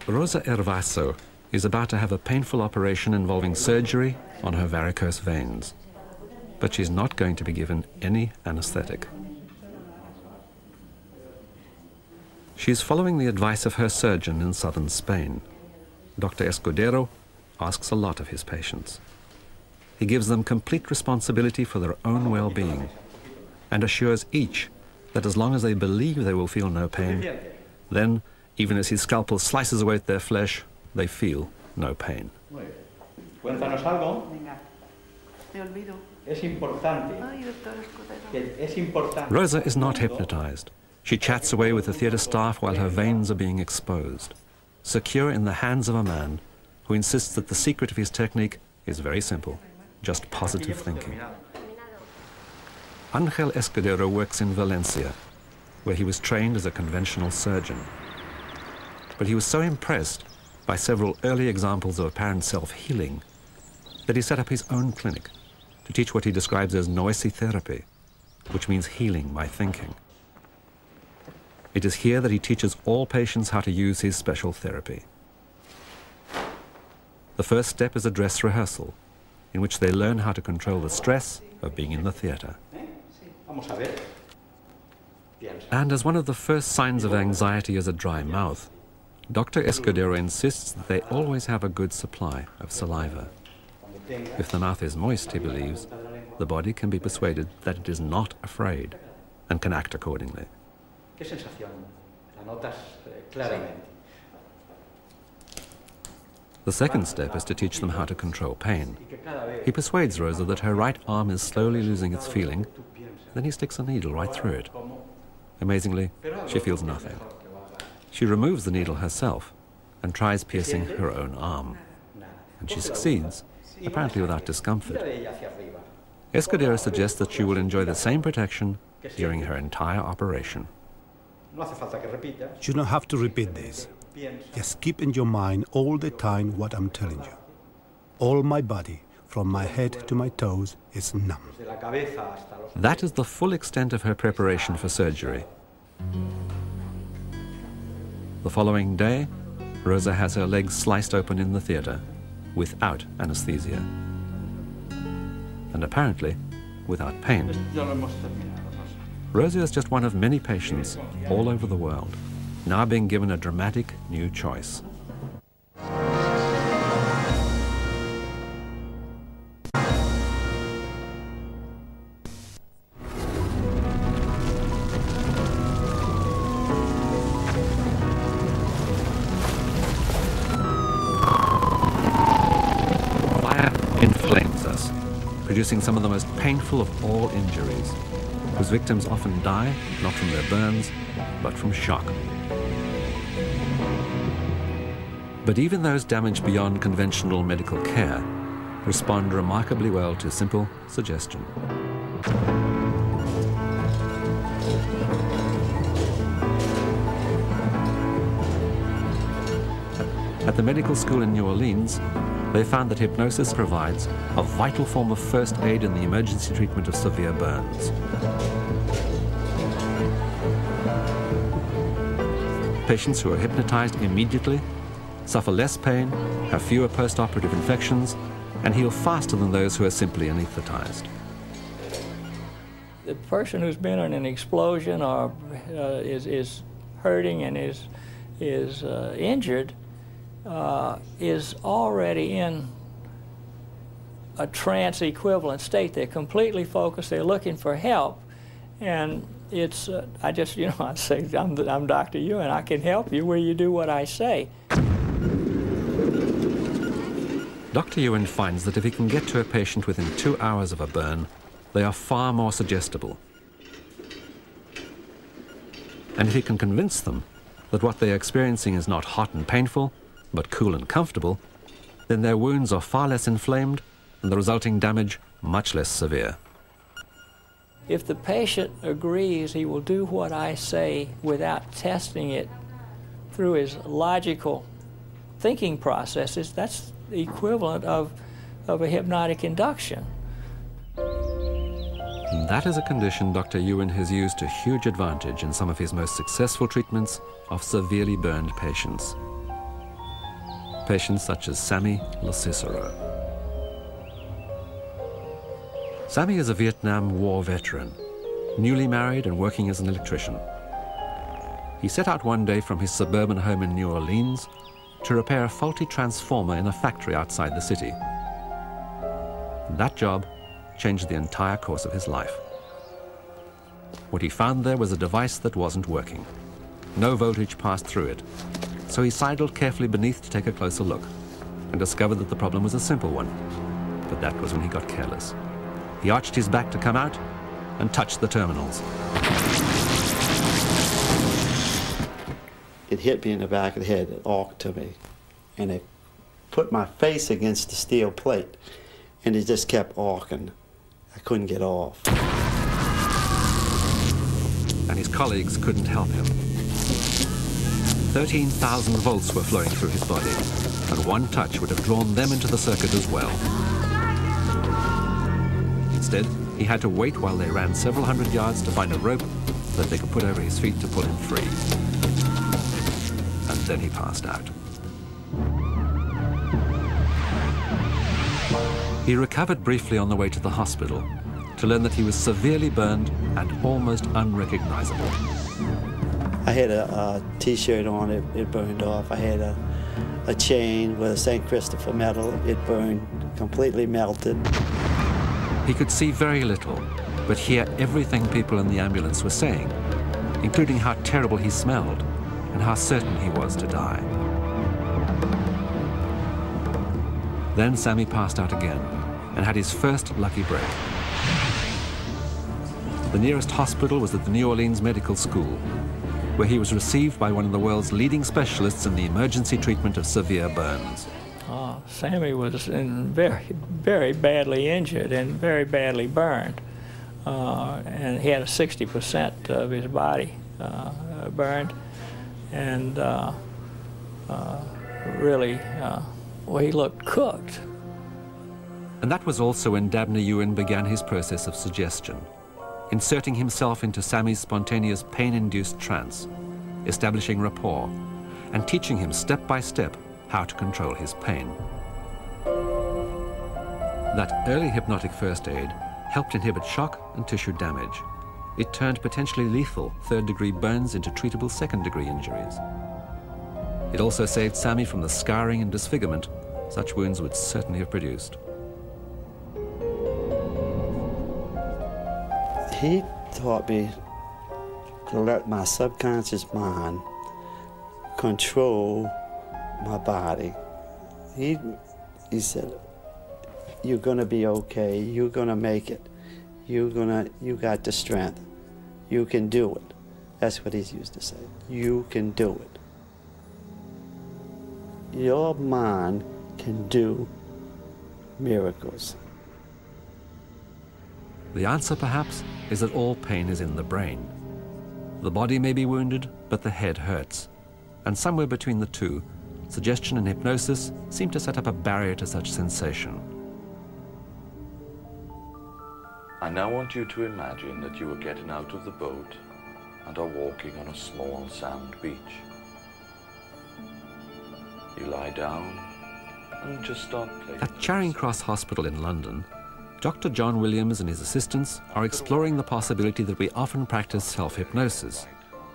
Rosa Hervaso is about to have a painful operation involving surgery on her varicose veins. But she's not going to be given any anesthetic. She's following the advice of her surgeon in southern Spain. Dr. Escudero asks a lot of his patients. He gives them complete responsibility for their own well-being and assures each that as long as they believe they will feel no pain, then, even as his scalpel slices away at their flesh, they feel no pain. Cuéntanos algo. Es importante. Rosa is not hypnotized. She chats away with the theatre staff while her veins are being exposed, secure in the hands of a man who insists that the secret of his technique is very simple, just positive thinking. Ángel Escudero works in Valencia, where he was trained as a conventional surgeon. But he was so impressed by several early examples of apparent self-healing that he set up his own clinic to teach what he describes as noisy therapy, which means healing by thinking. It is here that he teaches all patients how to use his special therapy. The first step is a dress rehearsal, in which they learn how to control the stress of being in the theatre. And as one of the first signs of anxiety is a dry mouth, Dr. Escudero insists that they always have a good supply of saliva. If the mouth is moist, he believes, the body can be persuaded that it is not afraid and can act accordingly. The second step is to teach them how to control pain. He persuades Rosa that her right arm is slowly losing its feeling, then he sticks a needle right through it. Amazingly, she feels nothing. She removes the needle herself and tries piercing her own arm. And she succeeds, apparently without discomfort. Escudero suggests that she will enjoy the same protection during her entire operation. You don't have to repeat this. Just keep in your mind all the time what I'm telling you. All my body, from my head to my toes, is numb. That is the full extent of her preparation for surgery. The following day, Rosa has her legs sliced open in the theatre, without anesthesia. And apparently, without pain. Rosa is just one of many patients all over the world, now being given a dramatic new choice. Fire inflames us, producing some of the most painful of all injuries, whose victims often die not from their burns, but from shock. But even those damaged beyond conventional medical care respond remarkably well to simple suggestion. At the medical school in New Orleans, they found that hypnosis provides a vital form of first aid in the emergency treatment of severe burns. Patients who are hypnotized immediately suffer less pain, have fewer post-operative infections, and heal faster than those who are simply anesthetized. The person who's been in an explosion or is hurting and is injured is already in a trance equivalent state. They're completely focused, they're looking for help, and it's, I just, I say, I'm Dr. Ewan, I can help you where you do what I say. Dr. Ewan finds that if he can get to a patient within 2 hours of a burn, they are far more suggestible. And if he can convince them that what they are experiencing is not hot and painful, but cool and comfortable, then their wounds are far less inflamed and the resulting damage much less severe. If the patient agrees he will do what I say without testing it through his logical thinking processes, that's the equivalent of a hypnotic induction. That is a condition Dr. Ewan has used to huge advantage in some of his most successful treatments of severely burned patients. patients such as Sammy Locicero. Sammy is a Vietnam War veteran, newly married and working as an electrician. He set out one day from his suburban home in New Orleans to repair a faulty transformer in a factory outside the city. That job changed the entire course of his life. What he found there was a device that wasn't working. No voltage passed through it. So he sidled carefully beneath to take a closer look and discovered that the problem was a simple one. But that was when he got careless. He arched his back to come out and touched the terminals. It hit me in the back of the head, it arced to me, and it put my face against the steel plate, and it just kept arcing. I couldn't get off. And his colleagues couldn't help him. 13,000 volts were flowing through his body, and one touch would have drawn them into the circuit as well. Instead, he had to wait while they ran several hundred yards to find a rope that they could put over his feet to pull him free. And then he passed out. He recovered briefly on the way to the hospital to learn that he was severely burned and almost unrecognizable. I had a T-shirt on, it burned off. I had a chain with a St. Christopher medal, it burned, completely melted. He could see very little, but hear everything people in the ambulance were saying, including how terrible he smelled and how certain he was to die. Then Sammy passed out again and had his first lucky break. The nearest hospital was at the New Orleans Medical School, where he was received by one of the world's leading specialists in the emergency treatment of severe burns. Sammy was very, very badly injured and very badly burned. And he had 60% of his body burned. And really, well, he looked cooked. And that was also when Dabney Ewan began his process of suggestion, inserting himself into Sammy's spontaneous pain-induced trance, establishing rapport, and teaching him step by step how to control his pain. That early hypnotic first aid helped inhibit shock and tissue damage. It turned potentially lethal third-degree burns into treatable second-degree injuries. It also saved Sammy from the scarring and disfigurement such wounds would certainly have produced. He taught me to let my subconscious mind control my body. He said, "You're gonna be okay, you're gonna make it. You got the strength. You can do it." That's what he used to say. You can do it. Your mind can do miracles. The answer, perhaps, is that all pain is in the brain. The body may be wounded, but the head hurts. And somewhere between the two, suggestion and hypnosis seem to set up a barrier to such sensation. I now want you to imagine that you are getting out of the boat and are walking on a small sand beach. You lie down and just start playing. At Charing Cross Hospital in London, Dr. John Williams and his assistants are exploring the possibility that we often practice self-hypnosis,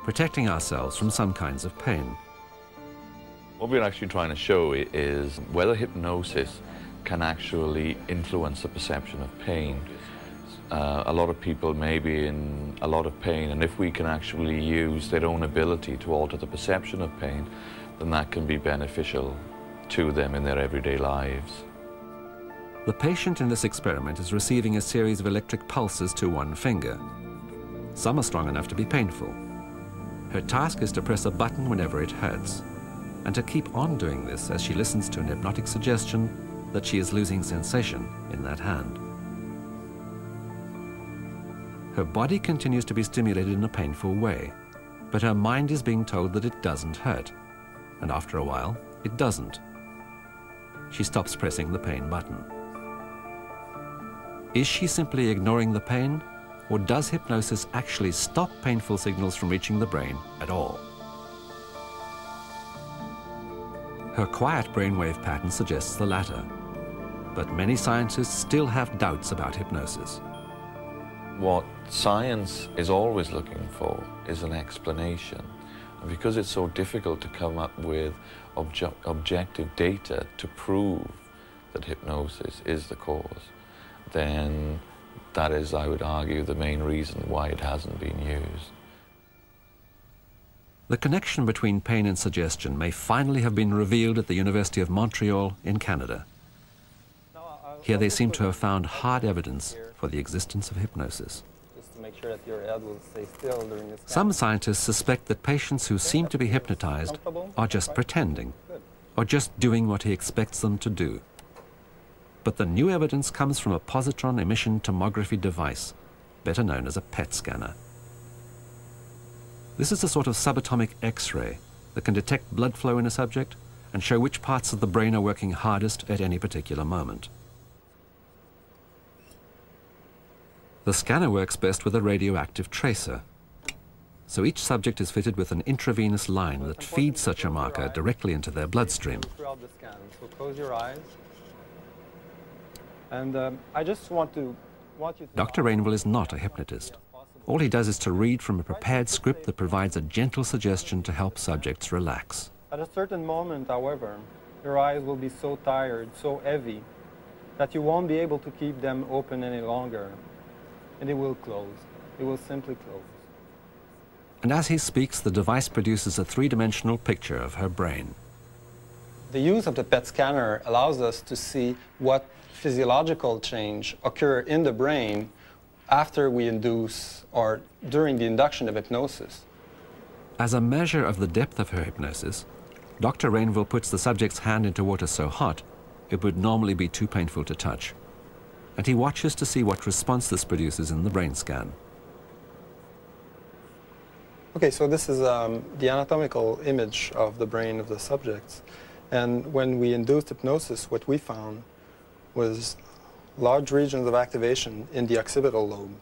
protecting ourselves from some kinds of pain. What we're actually trying to show is whether hypnosis can actually influence the perception of pain. A lot of people may be in a lot of pain, and if we can actually use their own ability to alter the perception of pain, then that can be beneficial to them in their everyday lives. The patient in this experiment is receiving a series of electric pulses to one finger. Some are strong enough to be painful. Her task is to press a button whenever it hurts, and to keep on doing this as she listens to an hypnotic suggestion that she is losing sensation in that hand. Her body continues to be stimulated in a painful way, but her mind is being told that it doesn't hurt, and after a while, it doesn't. She stops pressing the pain button. Is she simply ignoring the pain, or does hypnosis actually stop painful signals from reaching the brain at all? Her quiet brainwave pattern suggests the latter. But many scientists still have doubts about hypnosis. What science is always looking for is an explanation. And because it's so difficult to come up with objective data to prove that hypnosis is the cause, then that is, I would argue, the main reason why it hasn't been used. The connection between pain and suggestion may finally have been revealed at the University of Montreal in Canada. Here they seem to have found hard evidence for the existence of hypnosis. Just to make sure that your head will stay still during this. Some scientists suspect that patients who seem to be hypnotized are just pretending, or just doing what he expects them to do. But the new evidence comes from a positron emission tomography device, better known as a PET scanner. This is a sort of subatomic X-ray that can detect blood flow in a subject and show which parts of the brain are working hardest at any particular moment. The scanner works best with a radioactive tracer. So each subject is fitted with an intravenous line that feeds such a marker directly into their bloodstream. Throughout the scan. So close your eyes. And I just want you to... Dr. Rainville is not a hypnotist. All he does is to read from a prepared script that provides a gentle suggestion to help subjects relax. At a certain moment, however, your eyes will be so tired, so heavy, that you won't be able to keep them open any longer. And it will close. It will simply close. And as he speaks, the device produces a three-dimensional picture of her brain. The use of the PET scanner allows us to see what physiological change occur in the brain after we induce or during the induction of hypnosis. As a measure of the depth of her hypnosis, Dr. Rainville puts the subject's hand into water so hot it would normally be too painful to touch. And he watches to see what response this produces in the brain scan. Okay, so this is the anatomical image of the brain of the subjects. And when we induced hypnosis, what we found was large regions of activation in the occipital lobe.